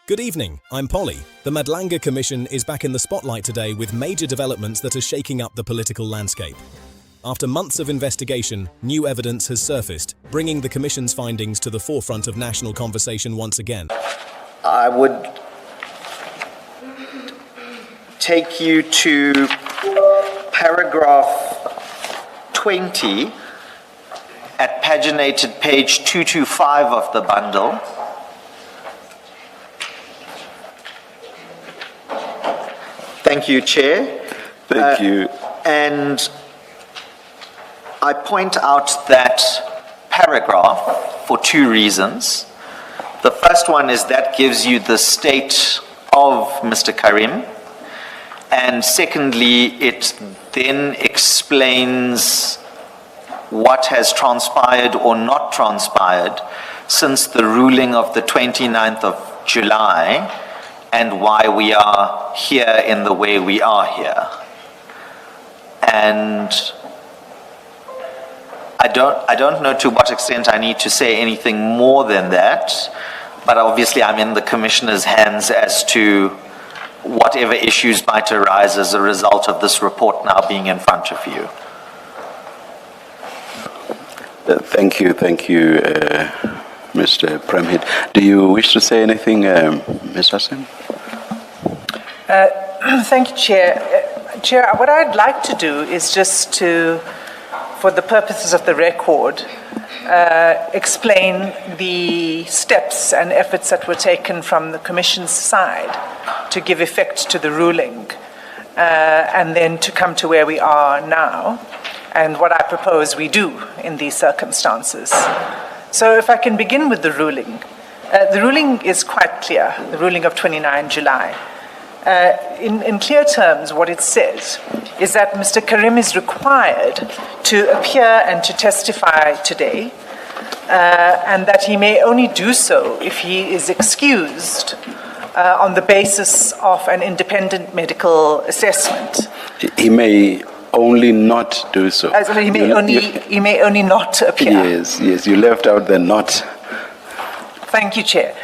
Good evening, I'm Polly. The Madlanga Commission is back in the spotlight today with major developments that are shaking up the political landscape. After months of investigation, new evidence has surfaced, bringing the Commission's findings to the forefront of national conversation once again. I would take you to paragraph 20 at paginated page 225 of the bundle. Thank you, Chair. Thank you. And I point out that paragraph for two reasons. The first one is that gives you the state of Mr. Karim. And secondly, it then explains what has transpired or not transpired since the ruling of the 29th of July and why we are here in the way we are here. And I don't know to what extent I need to say anything more than that, but obviously I'm in the Commissioner's hands as to whatever issues might arise as a result of this report now being in front of you. Thank you, Mr. Premhead. Do you wish to say anything, Ms. Hassan? Thank you, Chair. Chair, what I'd like to do is just to, for the purposes of the record, explain the steps and efforts that were taken from the Commission's side to give effect to the ruling, and then to come to where we are now, and what I propose we do in these circumstances. So if I can begin with the ruling. The ruling is quite clear, the ruling of 29 July. In clear terms, what it says is that Mr. Karim is required to appear and to testify today, and that he may only do so if he is excused on the basis of an independent medical assessment. He may only not do so. He may only not appear. Yes, you left out the not. Thank you, Chair.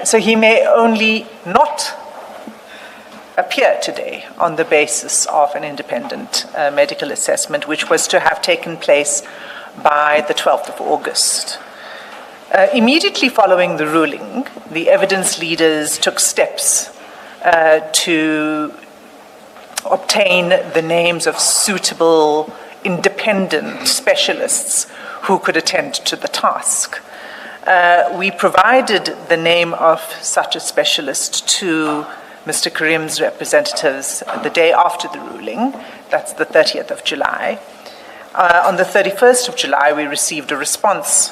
So he may only not appear today on the basis of an independent medical assessment, which was to have taken place by the 12th of August. Immediately following the ruling, the evidence leaders took steps to obtain the names of suitable independent specialists who could attend to the task. We provided the name of such a specialist to Mr. Karim's representatives the day after the ruling, that's the 30th of July. On the 31st of July, we received a response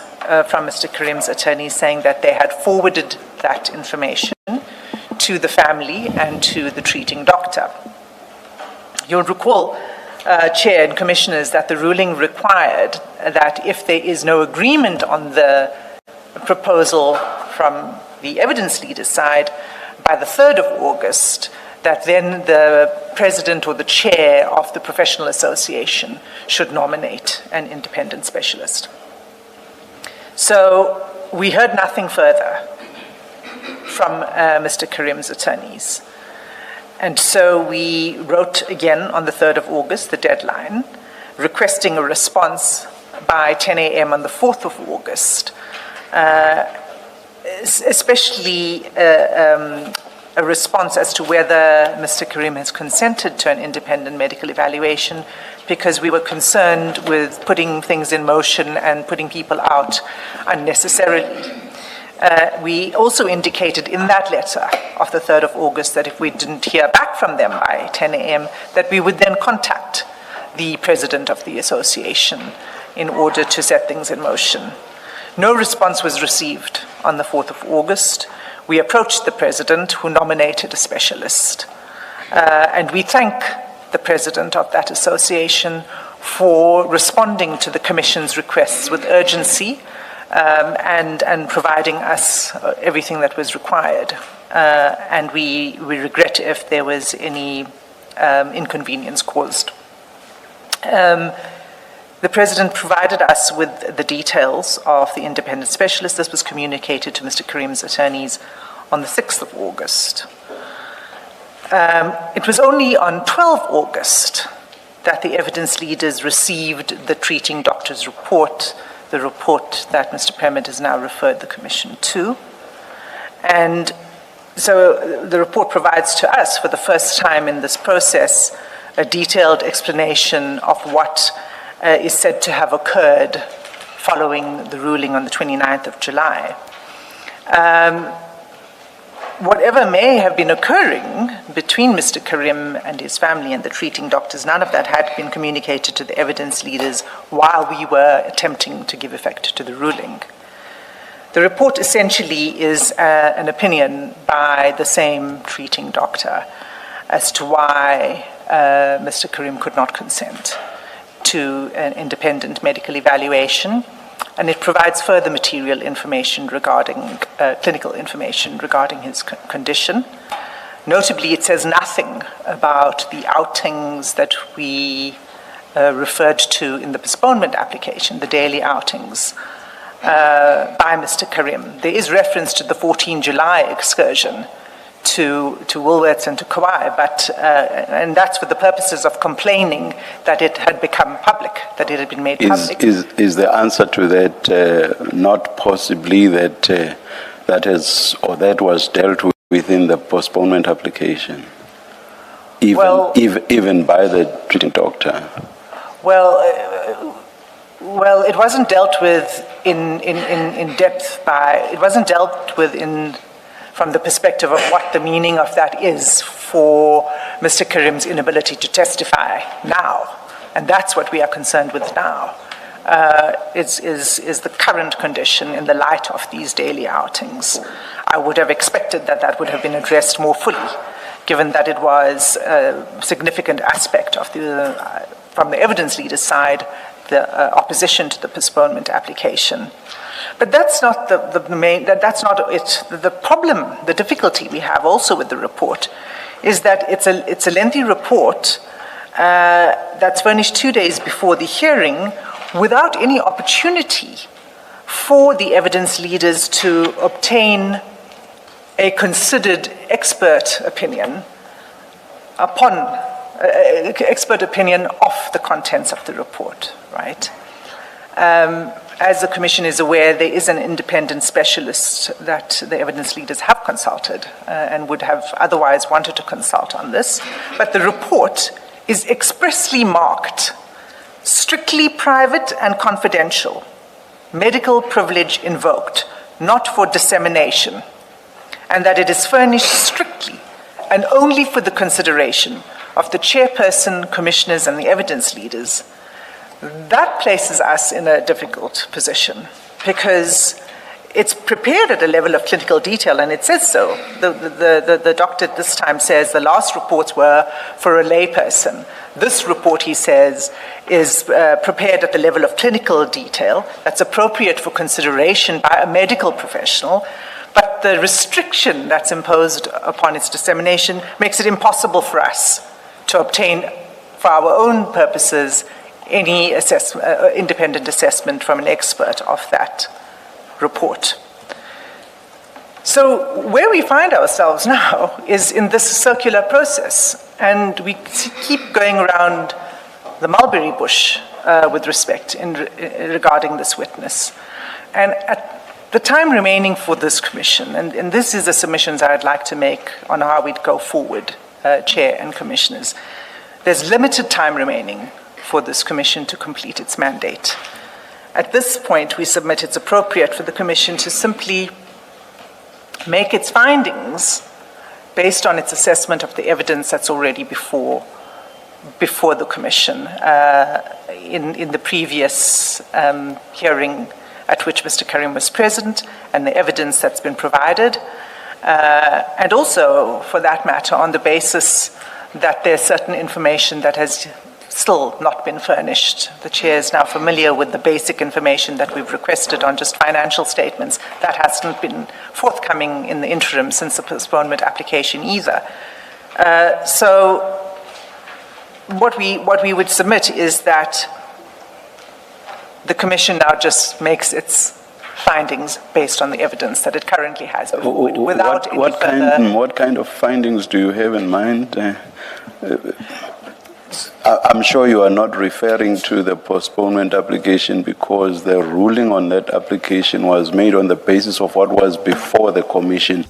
from Mr. Karim's attorneys saying that they had forwarded that information to the family and to the treating doctor. You'll recall, Chair and Commissioners, that the ruling required that if there is no agreement on the proposal from the evidence leader's side, by the 3rd of August, that then the president or the chair of the professional association should nominate an independent specialist. So we heard nothing further from Mr. Karim's attorneys. And so we wrote again on the 3rd of August, the deadline, requesting a response by 10 a.m. on the 4th of August, especially a response as to whether Mr. Karim has consented to an independent medical evaluation, because we were concerned with putting things in motion and putting people out unnecessarily. We also indicated in that letter of the 3rd of August that if we didn't hear back from them by 10 a.m., that we would then contact the president of the association in order to set things in motion. No response was received on the 4th of August. We approached the president, who nominated a specialist. And we thank the president of that association for responding to the Commission's requests with urgency, and providing us everything that was required. And we regret if there was any inconvenience caused. The President provided us with the details of the independent specialist. This was communicated to Mr. Karim's attorneys on the 6th of August. It was only on 12 August that the evidence leaders received the treating doctor's report, the report that Mr. Premad has now referred the Commission to. And so the report provides to us, for the first time in this process, a detailed explanation of what is said to have occurred following the ruling on the 29th of July. Whatever may have been occurring between Mr. Karim and his family and the treating doctors, none of that had been communicated to the evidence leaders while we were attempting to give effect to the ruling. The report essentially is an opinion by the same treating doctor as to why Mr. Karim could not consent to an independent medical evaluation, and it provides further material information regarding, clinical information regarding his condition. Notably, it says nothing about the outings that we referred to in the postponement application, the daily outings by Mr. Karim. There is reference to the 14 July excursion to Woolworths and to Kauai, but and that's for the purposes of complaining that it had become public, that it had been made public. Is the answer to that not possibly that that was dealt with within the postponement application, even by the treating doctor? Well, it wasn't dealt with in depth by. It wasn't dealt with from the perspective of what the meaning of that is for Mr. Karim's inability to testify now. And that's what we are concerned with now, is the current condition in the light of these daily outings. I would have expected that would have been addressed more fully, given that it was a significant aspect of from the evidence leader's side, the opposition to the postponement application. But that's not the main, that's not it. The problem, the difficulty we have also with the report is that it's a lengthy report that's furnished 2 days before the hearing without any opportunity for the evidence leaders to obtain a considered expert opinion of the contents of the report, right? As the Commission is aware, there is an independent specialist that the evidence leaders have consulted and would have otherwise wanted to consult on this. But the report is expressly marked strictly private and confidential, medical privilege invoked, not for dissemination, and that it is furnished strictly and only for the consideration of the chairperson, commissioners, and the evidence leaders. That places us in a difficult position because it's prepared at a level of clinical detail, and it says so. The doctor this time says the last reports were for a layperson. This report, he says, is prepared at the level of clinical detail that's appropriate for consideration by a medical professional, but the restriction that's imposed upon its dissemination makes it impossible for us to obtain, for our own purposes, any independent assessment from an expert of that report. So where we find ourselves now is in this circular process, and we keep going around the mulberry bush with respect regarding this witness. And at the time remaining for this commission, and this is the submissions I'd like to make on how we'd go forward, Chair and Commissioners, there's limited time remaining for this commission to complete its mandate. At this point, we submit it's appropriate for the commission to simply make its findings based on its assessment of the evidence that's already before the commission in the previous hearing at which Mr. Karim was present, and the evidence that's been provided, and also, for that matter, on the basis that there's certain information that has still not been furnished. The Chair is now familiar with the basic information that we've requested on just financial statements. That hasn't been forthcoming in the interim since the postponement application either. So what we would submit is that the Commission now just makes its findings based on the evidence that it currently has before it, without any further... What kind of findings do you have in mind? I'm sure you are not referring to the postponement application, because the ruling on that application was made on the basis of what was before the Commission.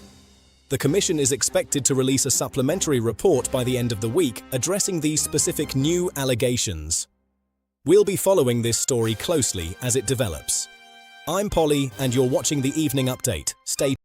The Commission is expected to release a supplementary report by the end of the week addressing these specific new allegations. We'll be following this story closely as it develops. I'm Polly, and you're watching the Evening Update. Stay